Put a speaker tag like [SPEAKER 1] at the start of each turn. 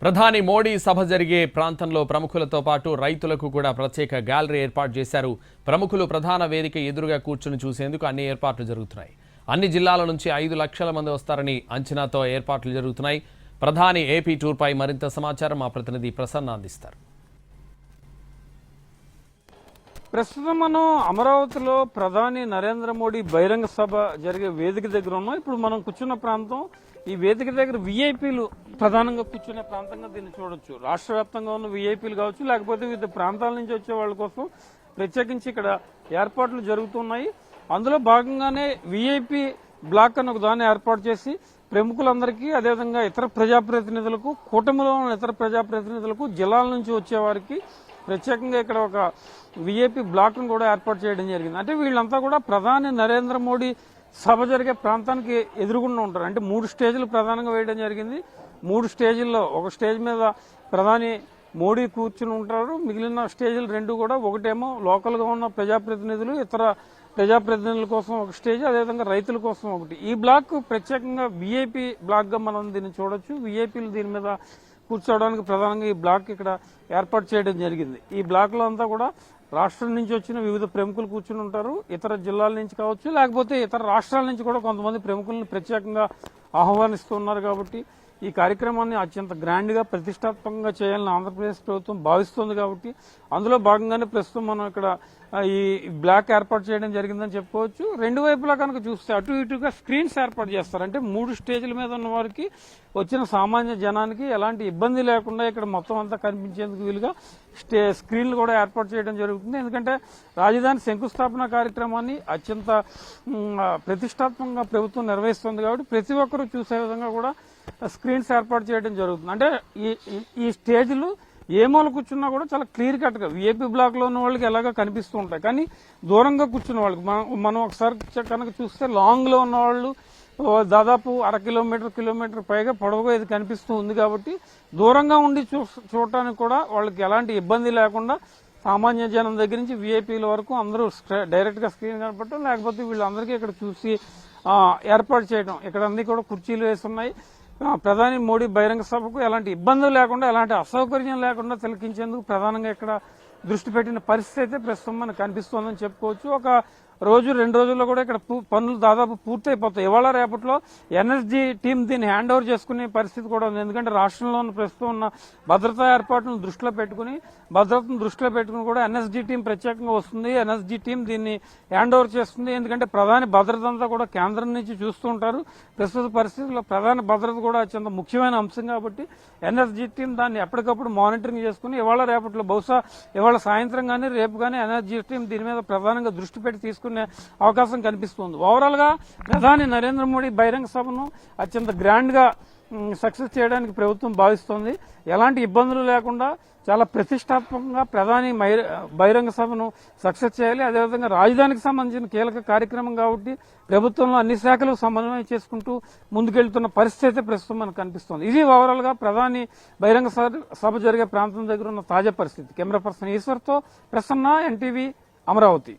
[SPEAKER 1] ప్రధాని మోడీ సభ జరిగే ప్రాంతంలో ప్రముఖులతో పాటు రైతులకు కూడా ప్రత్యేక గ్యాలరీ ఏర్పాటు చేశారు. ప్రముఖులు ప్రధాన వేదిక ఎదురుగా కూర్చుని చూసేందుకు అన్ని ఏర్పాట్లు జరుగుతున్నాయి. అన్ని జిల్లాల నుంచి 5 లక్షల మంది వస్తారని అంచనాతో ఏర్పాట్లు జరుగుతున్నాయి. ప్రధాని ఏపీ టూర్పై మరింత సమాచారం మా ప్రతినిధి ప్రసన్న అందిస్తారు.
[SPEAKER 2] ప్రస్తుతం మనం అమరావతిలో ప్రధాని నరేంద్ర మోడీ బహిరంగ సభ జరిగే వేదిక దగ్గర ఉన్నాం. ఇప్పుడు మనం కూర్చున్న ప్రాంతం ఈ వేదిక దగ్గర వీఐపీలు ప్రధానంగా కూర్చునే ప్రాంతంగా దీన్ని చూడొచ్చు. రాష్ట్ర వ్యాప్తంగా ఉన్న వీఐపీలు కావచ్చు, లేకపోతే వివిధ ప్రాంతాల నుంచి వచ్చే వాళ్ళ కోసం ప్రత్యేకించి ఇక్కడ ఏర్పాట్లు జరుగుతున్నాయి. అందులో భాగంగానే వీఐపీ బ్లాక్ అని ఒక దాన్ని ఏర్పాటు చేసి ప్రముఖులందరికీ, అదేవిధంగా ఇతర ప్రజాప్రతినిధులకు, కూటమిలో ఉన్న ఇతర ప్రజాప్రతినిధులకు, జిల్లాల నుంచి వచ్చే వారికి ప్రత్యేకంగా ఇక్కడ ఒక వీఐపీ బ్లాక్ ను కూడా ఏర్పాటు చేయడం జరిగింది. అంటే వీళ్ళంతా కూడా ప్రధాని నరేంద్ర మోడీ సభ జరిగే ప్రాంతానికి ఎదురుగుండా ఉంటారు. అంటే 3 స్టేజ్లు ప్రధానంగా వేయడం జరిగింది. 3 స్టేజ్ల్లో ఒక స్టేజ్ మీద ప్రధాని మోడీ కూర్చుని ఉంటారు. మిగిలిన స్టేజ్లు 2 కూడా, ఒకటేమో లోకల్గా ఉన్న ప్రజాప్రతినిధులు, ఇతర ప్రజాప్రతినిధుల కోసం ఒక స్టేజ్, అదేవిధంగా రైతుల కోసం ఒకటి. ఈ బ్లాక్ ప్రత్యేకంగా వీఐపీ బ్లాక్ గా మనం దీన్ని చూడొచ్చు. వీఐపీలు దీని మీద కూర్చోవడానికి ప్రధానంగా ఈ బ్లాక్ ఇక్కడ ఏర్పాటు చేయడం జరిగింది. ఈ బ్లాక్ లో అంతా కూడా రాష్ట్రం నుంచి వచ్చిన వివిధ ప్రముఖులు కూర్చుని ఉంటారు. ఇతర జిల్లాల నుంచి కావచ్చు, లేకపోతే ఇతర రాష్ట్రాల నుంచి కూడా కొంతమంది ప్రముఖులను ప్రత్యేకంగా ఆహ్వానిస్తున్నారు. కాబట్టి ఈ కార్యక్రమాన్ని అత్యంత గ్రాండ్ గా, ప్రతిష్టాత్మకంగా చేయాలని ఆంధ్రప్రదేశ్ ప్రభుత్వం భావిస్తోంది. కాబట్టి అందులో భాగంగానే ప్రస్తుతం మనం ఇక్కడ ఈ బ్లాక్ ఏర్పాటు చేయడం జరిగిందని చెప్పుకోవచ్చు. 2 వైపులా కనుక చూస్తే అటు ఇటుగా స్క్రీన్స్ ఏర్పాటు చేస్తారు. అంటే 3 స్టేజ్ల మీద ఉన్న వారికి, వచ్చిన సామాన్య జనానికి ఎలాంటి ఇబ్బంది లేకుండా ఇక్కడ మొత్తం అంతా కనిపించేందుకు వీలుగా స్క్రీన్లు కూడా ఏర్పాటు చేయడం జరుగుతుంది. ఎందుకంటే రాజధాని శంకుస్థాపన కార్యక్రమాన్ని అత్యంత ప్రతిష్టాత్మకంగా ప్రభుత్వం నిర్వహిస్తుంది. కాబట్టి ప్రతి ఒక్కరూ చూసే విధంగా కూడా స్క్రీన్స్ ఏర్పాటు చేయడం జరుగుతుంది. అంటే ఈ స్టేజ్లు ఏ మూల కూర్చున్నా కూడా చాలా క్లియర్ కట్ గా వీఐపీ బ్లాక్ లో ఉన్న వాళ్ళకి ఎలాగో కనిపిస్తూ ఉంటాయి. కానీ దూరంగా కూర్చున్న వాళ్ళకి మనం ఒకసారి కనుక చూస్తే లాంగ్ లో ఉన్న వాళ్ళు దాదాపు 1/2 కిలోమీటర్ పైగా పొడవుగా ఇది కనిపిస్తూ ఉంది. కాబట్టి దూరంగా ఉండి చూడటానికి కూడా వాళ్ళకి ఎలాంటి ఇబ్బంది లేకుండా సామాన్య జనం దగ్గర నుంచి వీఐపీల వరకు అందరూ డైరెక్ట్ గా స్క్రీన్ కనపడటం, లేకపోతే వీళ్ళందరికీ ఇక్కడ చూసి ఏర్పాటు చేయడం. ఇక్కడ అన్ని కూడా కుర్చీలు వేస్తున్నాయి. ప్రధాని మోడీ బహిరంగ సభకు ఎలాంటి ఇబ్బందులు లేకుండా, ఎలాంటి అసౌకర్యం లేకుండా తిలకించేందుకు ప్రధానంగా ఇక్కడ దృష్టి పెట్టిన పరిస్థితి అయితే ప్రస్తుతం మనకు కనిపిస్తోందని చెప్పుకోవచ్చు. ఒక రోజు 2 రోజుల్లో కూడా ఇక్కడ పనులు దాదాపు పూర్తయిపోతాయి. ఇవాళ రేపట్లో ఎన్ఎస్జీ టీం దీన్ని హ్యాండ్ ఓవర్ చేసుకునే పరిస్థితి కూడా ఉంది. ఎందుకంటే రాష్ట్రంలో ఉన్న ప్రస్తుతం ఉన్న భద్రతా ఏర్పాట్లను దృష్టిలో పెట్టుకుని కూడా ఎన్ఎస్జీ టీం ప్రత్యేకంగా వస్తుంది. ఎన్ఎస్జీ టీం దీన్ని హ్యాండ్ ఓవర్ చేస్తుంది. ఎందుకంటే ప్రధాని భద్రత అంతా కూడా కేంద్రం నుంచి చూస్తూ ఉంటారు. ప్రస్తుత పరిస్థితుల్లో ప్రధాని భద్రత కూడా అత్యంత ముఖ్యమైన అంశం. కాబట్టి ఎన్ఎస్జీ టీం దాన్ని ఎప్పటికప్పుడు మానిటరింగ్ చేసుకుని ఇవాళ రేపట్లో, బహుశా ఇవాళ సాయంత్రం కానీ రేపు కానీ ఎన్ఎస్జీ టీం దీని మీద ప్రధానంగా దృష్టి పెట్టి తీసుకునే అవకాశం కనిపిస్తుంది. ఓవరాల్ గా ప్రధాని నరేంద్ర మోడీ బహిరంగ సభను అత్యంత గ్రాండ్ గా సక్సెస్ చేయడానికి ప్రభుత్వం భావిస్తోంది. ఎలాంటి ఇబ్బందులు లేకుండా చాలా ప్రతిష్టాత్మకంగా ప్రధాని బహిరంగ సభను సక్సెస్ చేయాలి. అదేవిధంగా రాజధానికి సంబంధించిన కీలక కార్యక్రమం కాబట్టి ప్రభుత్వంలో అన్ని శాఖలు సమన్వయం చేసుకుంటూ ముందుకెళ్తున్న పరిస్థితి ప్రస్తుతం మనకు కనిపిస్తోంది. ఇది ఓవరాల్ గా ప్రధాని బహిరంగ సభ జరిగే ప్రాంతం దగ్గర ఉన్న తాజా పరిస్థితి. కెమెరా పర్సన్ ఈశ్వర్తో ప్రసన్న, ఎన్టీవీ, అమరావతి.